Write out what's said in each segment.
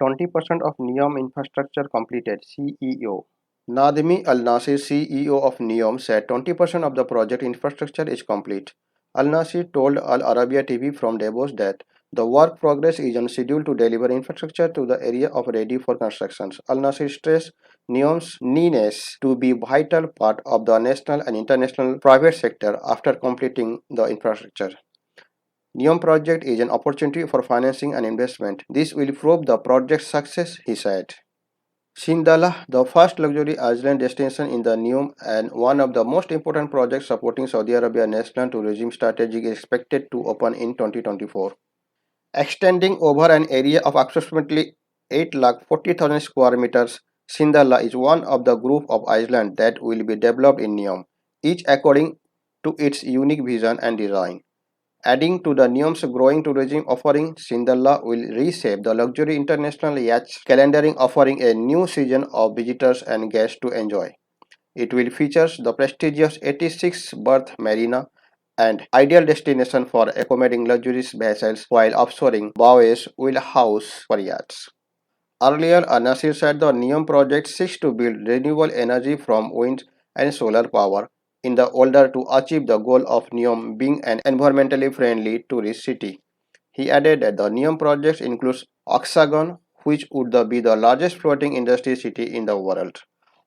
20% of NEOM infrastructure completed, CEO. Nadmi Al Nasir, CEO of NEOM, said 20% of the project infrastructure is complete. Al Nasir told Al Arabiya TV from Davos that the work progress is on schedule to deliver infrastructure to the area of ready for construction. Al Nasir stressed NEOM's needness to be vital part of the national and international private sector after completing the infrastructure. NEOM project is an opportunity for financing and investment. This will prove the project's success, he said. Shindala, the first luxury island destination in the NEOM and one of the most important projects supporting Saudi Arabia's national tourism strategy, is expected to open in 2024. Extending over an area of approximately 840,000 square meters, Shindala is one of the group of islands that will be developed in NEOM, each according to its unique vision and design. Adding to the NEOM's growing tourism offering, Sindalla will reshape the luxury international yacht calendaring, offering a new season of visitors and guests to enjoy. It will feature the prestigious 86 berth marina and ideal destination for accommodating luxurious vessels, while offshoring bows will house for yachts. Earlier, Anasir said the NEOM project seeks to build renewable energy from wind and solar power in the order to achieve the goal of NEOM being an environmentally friendly tourist city. He added that the NEOM project includes Oxagon, which would be the largest floating industry city in the world.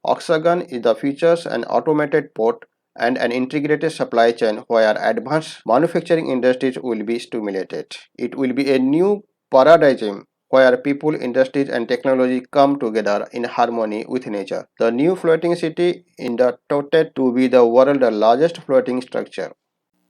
Oxagon is the features an automated port and an integrated supply chain where advanced manufacturing industries will be stimulated. It will be a new paradigm where people, industries, and technology come together in harmony with nature. The new floating city is touted to be the world's largest floating structure.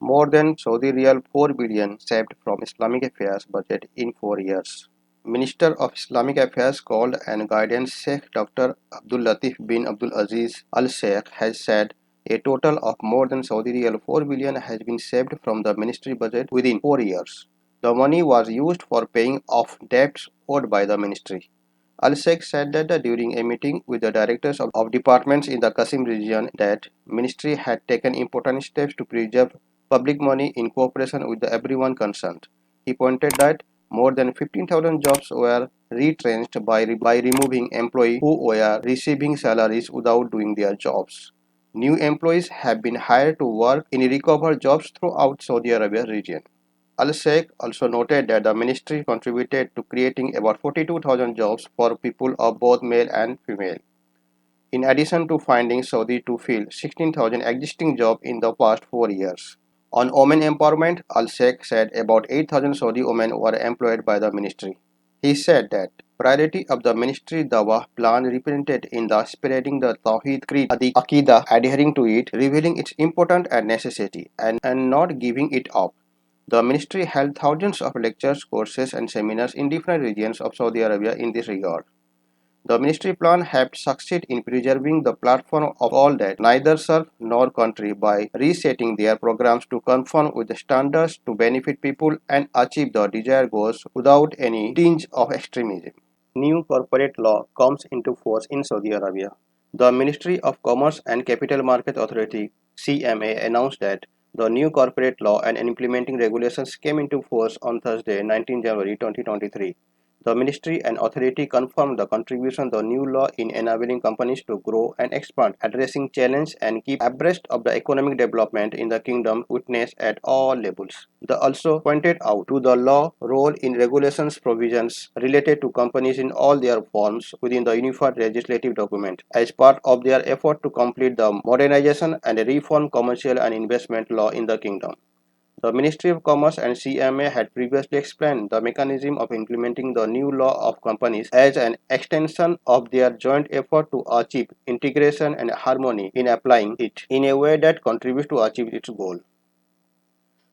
More than Saudi Riyal 4 billion saved from Islamic Affairs budget in 4 years. Minister of Islamic Affairs called and guidance Sheikh Dr. Abdul Latif bin Abdul Aziz Al Sheikh has said a total of more than Saudi Riyal 4 billion has been saved from the ministry budget within 4 years. The money was used for paying off debts owed by the ministry. Al Sheikh said that during a meeting with the directors of departments in the Qasim region that ministry had taken important steps to preserve public money in cooperation with everyone concerned. He pointed that more than 15,000 jobs were retrenched by removing employees who were receiving salaries without doing their jobs. New employees have been hired to work in recovered jobs throughout Saudi Arabia region. Al Sheikh also noted that the ministry contributed to creating about 42,000 jobs for people of both male and female. In addition to finding Saudi to fill 16,000 existing jobs in the past 4 years. On women empowerment, Al Sheikh said about 8,000 Saudi women were employed by the ministry. He said that priority of the ministry Dawah plan represented in the spreading the Tawheed Creed Aqidah, adhering to it, revealing its importance and necessity, and not giving it up. The ministry held thousands of lectures, courses, and seminars in different regions of Saudi Arabia in this regard. The ministry plan helped succeed in preserving the platform of all that neither serve nor country by resetting their programs to conform with the standards to benefit people and achieve the desired goals without any tinge of extremism. New corporate law comes into force in Saudi Arabia. The Ministry of Commerce and Capital Market Authority (CMA) announced that the new corporate law and implementing regulations came into force on Thursday, 19 January 2023. The ministry and authority confirmed the contribution of the new law in enabling companies to grow and expand, addressing challenges and keep abreast of the economic development in the kingdom witnessed at all levels. They also pointed out to the law role in regulations provisions related to companies in all their forms within the unified legislative document as part of their effort to complete the modernization and reform commercial and investment law in the kingdom. The Ministry of Commerce and CMA had previously explained the mechanism of implementing the new law of companies as an extension of their joint effort to achieve integration and harmony in applying it in a way that contributes to achieve its goal.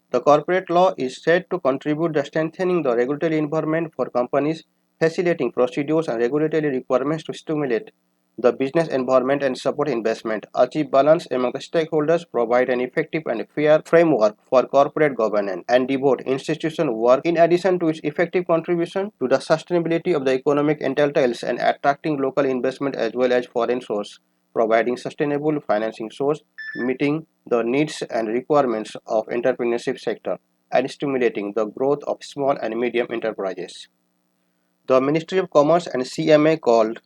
The corporate law is said to contribute to strengthening the regulatory environment for companies, facilitating procedures and regulatory requirements to stimulate the business environment and support investment, achieve balance among the stakeholders, provide an effective and fair framework for corporate governance, and devote institutional work in addition to its effective contribution to the sustainability of the economic entails and attracting local investment as well as foreign source, providing sustainable financing source, meeting the needs and requirements of entrepreneurship sector, and stimulating the growth of small and medium enterprises. The Ministry of Commerce and CMA called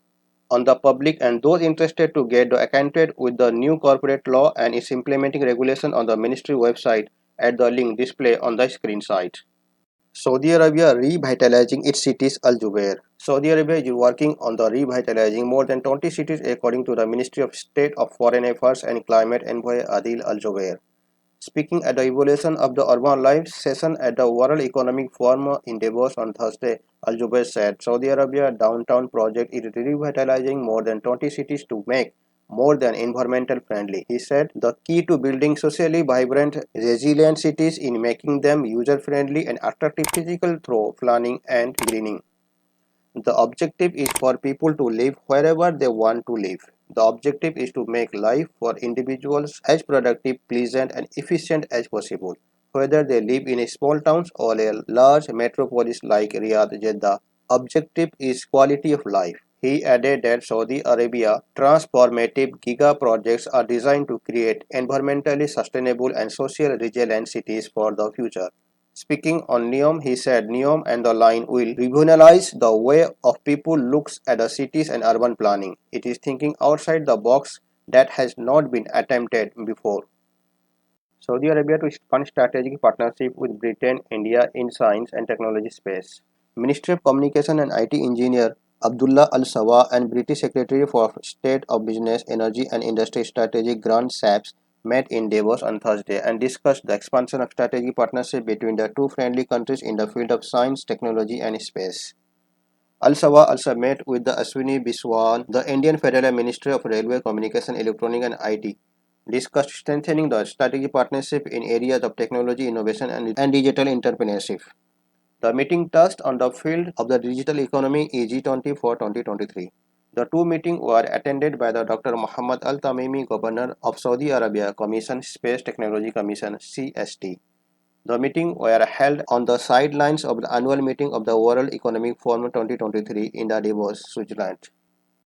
on the public and those interested to get acquainted with the new corporate law and its implementing regulation on the ministry website at the link displayed on the screen side. Saudi Arabia revitalizing its cities. Al Jubair. Saudi Arabia is working on the revitalizing more than 20 cities according to the Ministry of State of Foreign Affairs and Climate Envoy Adil Al Jubair. Speaking at the evolution of the urban life session at the World Economic Forum in Davos on Thursday, Al Jubair said Saudi Arabia downtown project is revitalizing more than 20 cities to make more than environmental friendly. He said the key to building socially vibrant, resilient cities in making them user friendly and attractive physical through planning and greening. The objective is for people to live wherever they want to live. The objective is to make life for individuals as productive, pleasant, and efficient as possible, whether they live in a small towns or a large metropolis like Riyadh, Jeddah. Objective is quality of life. He added that Saudi Arabia transformative giga projects are designed to create environmentally sustainable and social resilient cities for the future. Speaking on NEOM, he said NEOM and the line will revolutionize the way of people looks at the cities and urban planning. It is thinking outside the box that has not been attempted before. Saudi Arabia to fund strategic partnership with Britain, India in science and technology space. Ministry of Communication and IT engineer Abdullah Al Sawa and British Secretary for State of Business, Energy and Industry Strategic Grant SAPS met in Davos on Thursday and discussed the expansion of strategic partnership between the two friendly countries in the field of science, technology and space. Al Sawa also met with the Ashwini Biswan, the Indian Federal Ministry of Railway Communication, Electronic and IT, discussed strengthening the strategic partnership in areas of technology, innovation and digital entrepreneurship. The meeting touched on the field of the digital economy EG20 for 2023. The two meetings were attended by the Dr. Muhammad Al Tamimi, Governor of Saudi Arabia Commission Space Technology Commission CST. The meetings were held on the sidelines of the annual meeting of the World Economic Forum 2023 in Davos, Switzerland.